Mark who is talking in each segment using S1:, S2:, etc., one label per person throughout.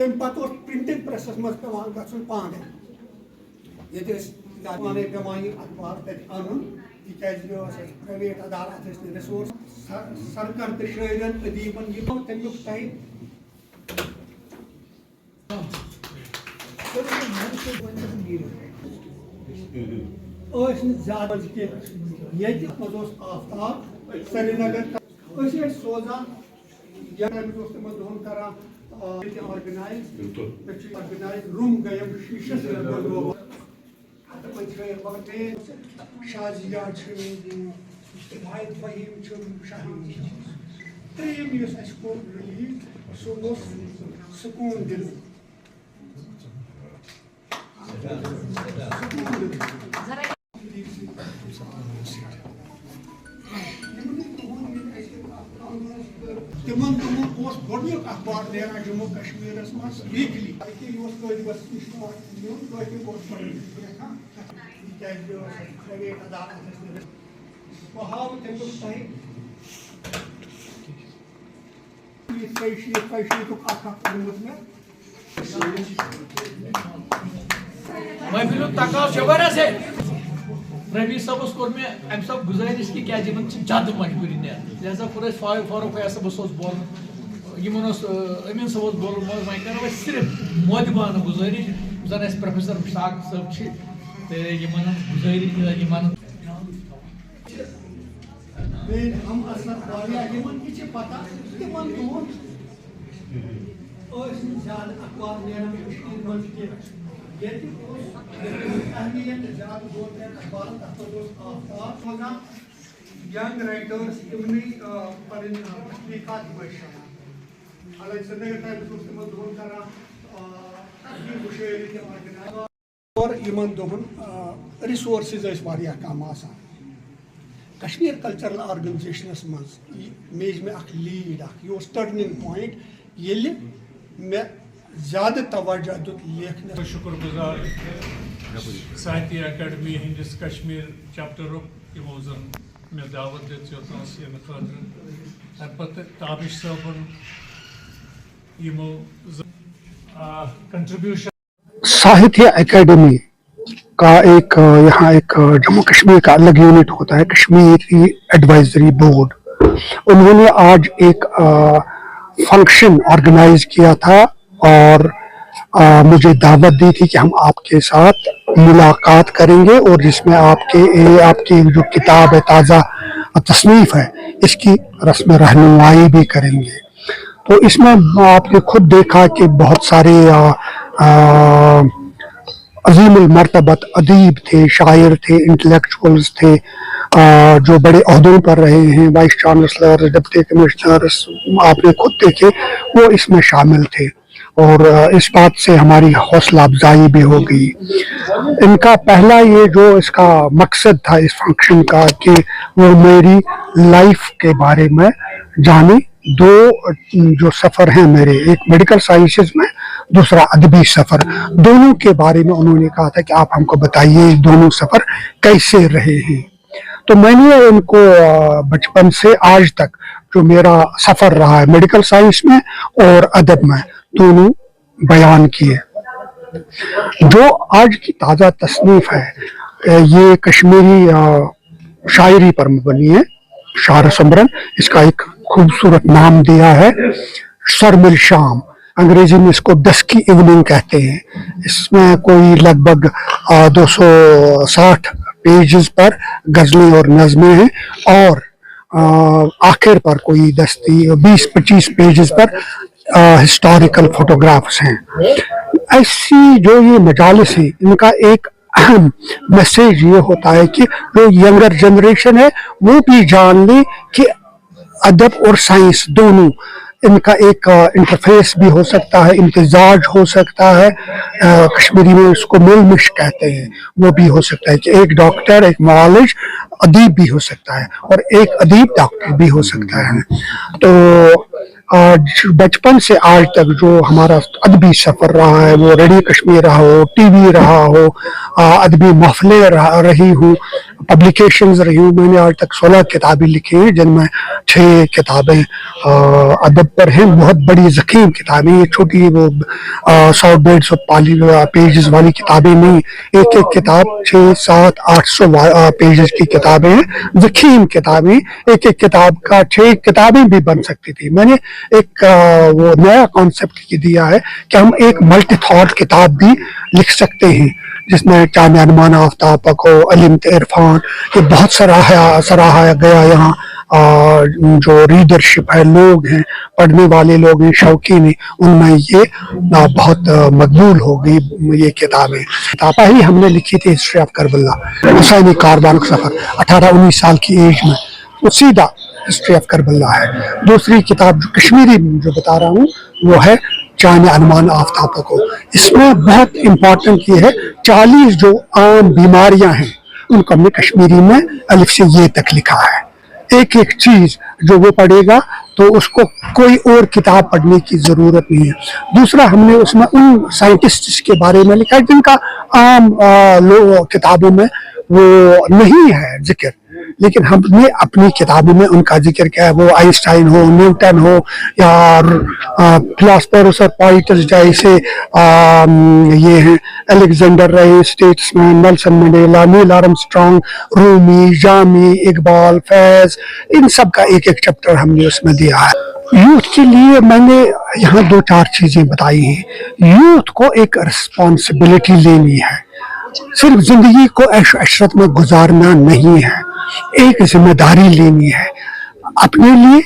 S1: Printing प्रेसस मज पेवान गछुन पाने ये पाने पेवान अखबार तक अन प्राइवेट अदालत रिसोर्स सरकार शायरन अदीबन यह तमिक टाइम ज्यादा आफ्ताब श्रीनगर सोजान दोहन करान ऑर्गेनाइज रूम गए शीशस शाजिया वाहिद फहीम त्रेम रिलीज सह सुकून दिल तिमन गोडनिक अखबार नेरान जम्मू कश्मीर मज वीकली प्राइवेट अदालत बह हाव तमिक
S2: महफिल तकाव से रवि सबस कोर मे अम सब गुजारिश कि क्या जमन ज्यादा मजबूरी ने लिहाजा कोर फारूक फैज सबस बोल अमीन सब बोल वह करो सिर्फ मोदबान गुजारिश जन प्रोफेसर मुश्ताक सब गुजारिश
S1: हम पता तिमन ज्यादा अखबार नेरान अहमियत ज्यादा अखबार यंग राइटर्स इमनी तहकीकात हालांकि श्रीनगर टाइम्स दोहन करान और इन दोहन रिसोर्सेज कम आसान कश्मीर कल्चरल ऑर्गेनाइजेशनस मज मेज में लीड यह टर्निंग पॉइंट ये मे ज्यादा तवज्जो दुत लेखन
S3: शुक्रगुजार साहित्य अकादमी हंदिस कश्मीर चैप्टर यमो जन मे दावत दित योतनास इन खतर अम ताबिश साहबन यमो कंट्रीब्यूशन
S4: साहित्य अकादमी का एक यहाँ एक जम्मू कश्मीर का अलग यूनिट होता है कश्मीरी एडवाइजरी बोर्ड। उन्होंने आज एक फंक्शन ऑर्गेनाइज किया था और मुझे दावत दी थी कि हम आपके साथ मुलाकात करेंगे और जिसमें आपकी जो किताब है ताज़ा तसनीफ है इसकी रस्म रहनुमाई भी करेंगे। तो इसमें आपने खुद देखा कि बहुत सारे अजीमुल मर्तबत अदीब थे, शायर थे, इंटेलेक्चुअल्स थे जो बड़े अहदों पर रहे हैं, वाइस चांसलर, डिप्टी कमिश्नर, आपने खुद देखे वो इसमें शामिल थे और इस बात से हमारी हौसला अफजाई भी हो गई। इनका पहला ये जो इसका मकसद था इस फंक्शन का कि वो मेरी लाइफ के बारे में जाने। दो जो सफ़र हैं मेरे, एक मेडिकल साइंसेज में, दूसरा अदबी सफ़र, दोनों के बारे में उन्होंने कहा था कि आप हमको बताइए दोनों सफ़र कैसे रहे हैं। तो मैंने उनको बचपन से आज तक जो मेरा सफ़र रहा है मेडिकल साइंस में और अदब में दोनों बयान किए। जो आज की ताज़ा तसनीफ है ये कश्मीरी शायरी पर मबनी है, शार समरन, इसका एक खूबसूरत नाम दिया है शर्मिल शाम, अंग्रेजी में इसको डस्की इवनिंग कहते हैं। इसमें कोई लगभग 260 पेजेस पर गजलें और नज़में हैं और आखिर पर कोई 20-25 पेजेस पर हिस्टोरिकल फोटोग्राफ्स हैं। ऐसी जो ये मजालिस है इनका एक अहम मैसेज ये होता है कि जो यंगर जनरेशन है वो भी जान ले कि अदब और साइंस दोनों इनका एक इंटरफेस भी हो सकता है, इम्तिजाज हो सकता है, कश्मीरी में उसको मिलमिश कहते हैं, वो भी हो सकता है कि एक डॉक्टर, एक मुआलिज अदीब भी हो सकता है और एक अदीब डॉक्टर भी हो सकता है। तो आज बचपन से आज तक जो हमारा अदबी सफ़र रहा है वो रेडियो कश्मीर रहा हो, टीवी रहा हो, अदबी महफिलें रही हो, पब्लिकेशंस रही हूँ। मैंने आज तक 16 किताबें लिखी हैं, जिनमें 6 किताबें अदब पर हैं, बहुत बड़ी ज़ख़ीम किताबें। ये छोटी वो 100 150 पेजेस वाली किताबें नहीं, एक एक किताब 6 7 800 पेजेस की किताबें हैं, ज़ख़ीम किताबें। एक एक किताब का 6 किताबें भी बन सकती थी। मैंने एक वो नया कॉन्सेप्ट दिया है कि हम एक मल्टी थॉट किताब भी लिख सकते हैं, जिसमें जामिया अनुमान आफ्ताब को, अलिमत इरफान, ये बहुत सराहा गया यहाँ। जो रीडरशिप है, लोग हैं, पढ़ने वाले लोग हैं, शौकीन हैं, उनमें ये बहुत मकबूल हो गई ये किताबें। किताबा ही हमने लिखी थी history of Karbala, Husaini Karwan का सफ़र, 18-19 साल की एज में, वो सीधा हिस्ट्री ऑफ करबला है। दूसरी किताब जो कश्मीरी जो बता रहा हूँ वो है जामिया अनुमान आफ्ताब को। इसमें बहुत इम्पोर्टेंट ये है, 40 जो आम बीमारियां हैं उनको हमने कश्मीरी में अलिफ से ये तक लिखा है। एक एक चीज जो वो पढ़ेगा तो उसको कोई और किताब पढ़ने की जरूरत नहीं है। दूसरा, हमने उसमें उन साइंटिस्ट के बारे में लिखा है जिनका आम किताबों में वो नहीं है जिक्र, लेकिन हमने अपनी किताबों में उनका जिक्र किया है। वो आइंस्टाइन हो, न्यूटन हो, या फिलोसफर्स और पोइट्स जैसे ये हैं अलेक्जेंडर रहे statesman, Nelson Mandela, Neil Armstrong, Rumi, Jami, Iqbal, Faiz, इन सब का एक एक चैप्टर हमने उसमें दिया है। यूथ के लिए मैंने यहाँ 2-4 चीजें बताई हैं। यूथ को एक रिस्पॉन्सिबिलिटी लेनी है, सिर्फ जिंदगी को ऐश अशरत में गुजारना नहीं है, एक जिम्मेदारी लेनी है अपने लिए,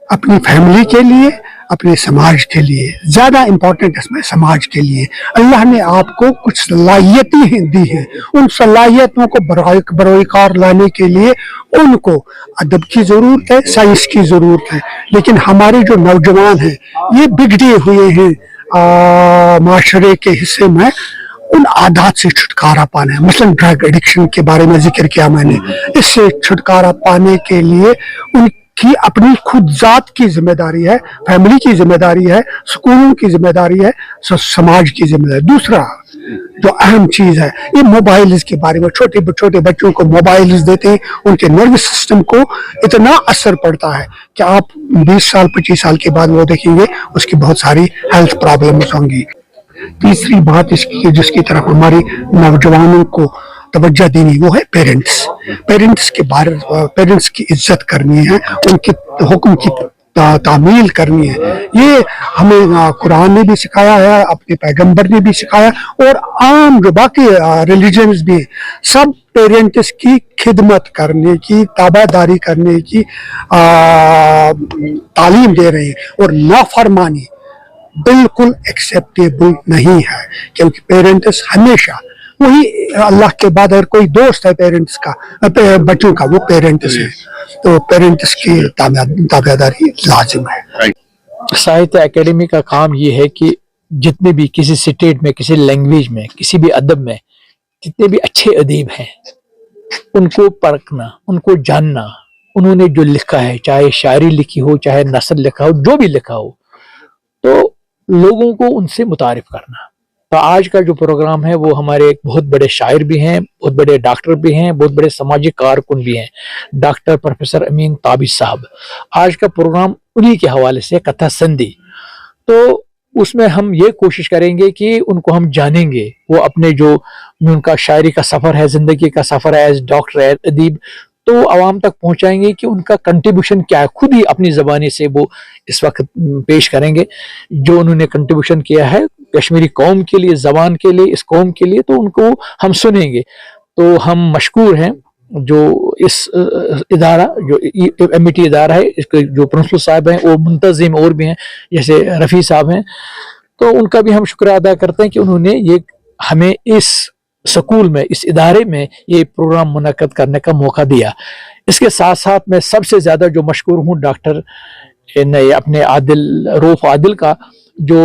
S4: अपनी फैमिली के लिए, अपने समाज के लिए। ज्यादा इम्पोर्टेंट इसमें समाज के लिए। अल्लाह ने आपको कुछ सलाहियतें दी हैं, उन सलाहियतों को बरोकार लाने के लिए उनको अदब की जरूरत है, साइंस की जरूरत है। लेकिन हमारे जो नौजवान हैं ये बिगड़े हुए हैं माशरे के हिस्से में, उन आदत से छुटकारा पाना है। मसलन ड्रग एडिक्शन के बारे में जिक्र किया मैंने। इससे छुटकारा पाने के लिए उनकी अपनी खुद जात की जिम्मेदारी है, फैमिली की जिम्मेदारी है, स्कूलों की जिम्मेदारी है, समाज की जिम्मेदारी। दूसरा जो अहम चीज है, ये मोबाइल्स के बारे में, छोटे छोटे बच्चों को मोबाइल्स देते हैं, उनके नर्वस सिस्टम को इतना असर पड़ता है कि आप 20 साल 25 साल के बाद वो देखेंगे उसकी बहुत सारी हेल्थ प्रॉब्लम्स होंगी। तीसरी बात इसकी जिसकी तरफ हमारी नौजवानों को तवज्जो देनी, वो है पेरेंट्स। पेरेंट्स की इज्जत करनी है, उनके हुक्म की तामील करनी है। ये हमें कुरान ने भी सिखाया है, अपने पैगंबर ने भी सिखाया, और आम जो बाकी रिलीजन्स भी सब पेरेंट्स की खिदमत करने की, ताबादारी करने की तालीम दे रहे हैं। और नाफरमानी बिल्कुल एक्सेप्टेबल नहीं है, क्योंकि पेरेंट्स हमेशा वही अल्लाह के बाद अगर कोई दोस्त है पेरेंट्स का, बच्चों का, वो पेरेंट्स है। तो पेरेंट्स की ताबेदारी लाजिम है।
S2: साहित्य एकेडमी का काम ये है कि जितने भी किसी स्टेट में, किसी लैंग्वेज में, किसी भी अदब में जितने भी अच्छे अदीब हैं उनको परखना, उनको जानना, उन्होंने जो लिखा है, चाहे शायरी लिखी हो, चाहे नसर लिखा हो, जो भी लिखा हो, तो लोगों को उनसे मुतारिफ करना। तो आज का जो प्रोग्राम है वो हमारे एक बहुत बड़े शायर भी हैं, बहुत बड़े डॉक्टर भी हैं, बहुत बड़े समाजी कारकुन भी हैं, डॉक्टर प्रोफेसर अमीन ताबिश साहब। आज का प्रोग्राम उन्हीं के हवाले से कथा संधि, तो उसमें हम ये कोशिश करेंगे कि उनको हम जानेंगे, वो अपने जो उनका शायरी का सफ़र है, ज़िंदगी का सफ़र है एज डॉक्टर, एज अदीब, तो आवाम तक पहुंचाएंगे कि उनका कंट्रीब्यूशन क्या है। खुद ही अपनी ज़बानी से वो इस वक्त पेश करेंगे जो उन्होंने कंट्रीब्यूशन किया है कश्मीरी कौम के लिए, ज़बान के लिए, इस कौम के लिए, तो उनको हम सुनेंगे। तो हम मशकूर हैं जो इस इदारा, जो एमईटी इदारा है, इसके जो प्रिंसिपल साहब हैं वो मुंतज़िम और भी हैं, जैसे रफ़ी साहब हैं, तो उनका भी हम शुक्रिया अदा करते हैं कि उन्होंने ये हमें इस स्कूल में, इस इदारे में ये प्रोग्राम मुनक्कद करने का मौका दिया। इसके साथ साथ मैं सबसे ज़्यादा जो मशकूर हूँ डॉक्टर अपने रऊफ आदिल का, जो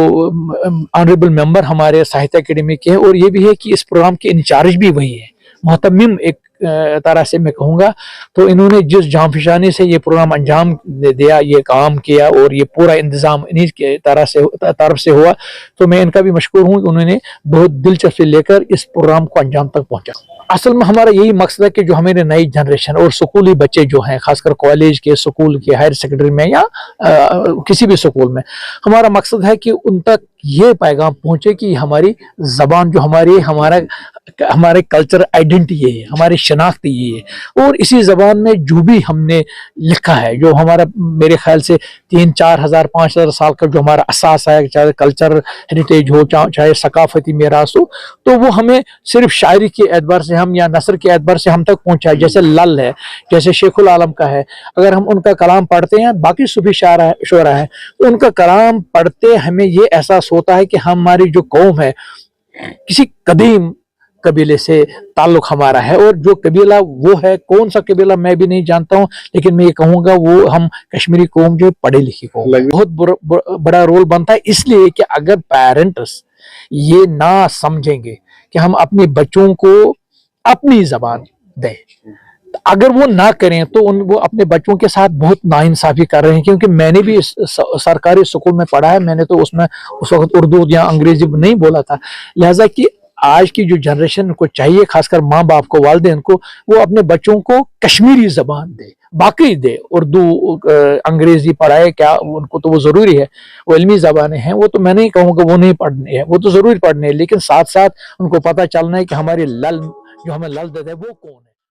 S2: ऑनरेबल मेंबर हमारे साहित्य एकेडमी के हैं, और ये भी है कि इस प्रोग्राम के इंचार्ज भी वही है, मुहतमिम एक तरह से मैं कहूँगा, तो इन्होंने जिस जांफिशानी से ये प्रोग्राम अंजाम दिया, ये काम किया और ये पूरा इंतज़ाम इन्हीं की तरफ से हुआ, तो मैं इनका भी मशकूर हूँ कि उन्होंने बहुत दिलचस्पी लेकर इस प्रोग्राम को अंजाम तक पहुँचा। असल में हमारा यही मकसद है कि जो हमारे नई जनरेशन और स्कूली बच्चे जो हैं, खासकर कॉलेज के, स्कूल के, हायर सेकेंडरी में या किसी भी स्कूल में, हमारा मकसद है कि उन तक ये पैगाम पहुँचे कि हमारी ज़बान जो हमारे कल्चर आइडेंटिटी ये है, हमारी शनाख्त ये है, और इसी ज़बान में जो भी हमने लिखा है, जो हमारा मेरे ख्याल से 3-4 हज़ार 5 हज़ार साल का जो हमारा असास है, चाहे कल्चर हेरिटेज हो, चाहे सकाफती मीरास हो, तो वो हमें सिर्फ शायरी के एतबार से हम या नसर के एतबार से हम तक पहुँचाए। जैसे लल है, जैसे शेखुल आलम का है, अगर हम उनका कलाम पढ़ते हैं, बाकी सूफी शुरा है, तो उनका कलाम पढ़ते हमें ये एहसास होता है कि हमारी जो कौम है किसी कदीम कबीले से ताल्लुक हमारा है, और जो कबीला वो है, कौन सा कबीला मैं भी नहीं जानता हूँ, लेकिन मैं ये कहूँगा वो हम कश्मीरी कौम जो पढ़े लिखी कौम, बहुत बड़ा रोल बनता है। इसलिए कि अगर पेरेंट्स ये ना समझेंगे कि हम अपने बच्चों को अपनी जबान दें, अगर वो ना करें तो वो अपने बच्चों के साथ बहुत नाइंसाफी कर रहे हैं। क्योंकि मैंने भी सरकारी स्कूल में पढ़ा है, मैंने तो उसमें उस वक्त उर्दू या अंग्रेजी नहीं बोला था, लिहाजा कि आज की जो जनरेशन को चाहिए, खासकर माँ बाप को, वालिदैन को, वो अपने बच्चों को कश्मीरी जबान दे, बाकी दे, उर्दू अंग्रेजी पढ़ाए, क्या उनको तो वो ज़रूरी है, वो इल्मी ज़बानें हैं, वो तो मैं नहीं कहूँगा वो नहीं पढ़नी है, वो तो ज़रूरी पढ़नी है, लेकिन साथ साथ उनको पता चलना है कि हमारी लल जो हमें लल देता है वो कौन है।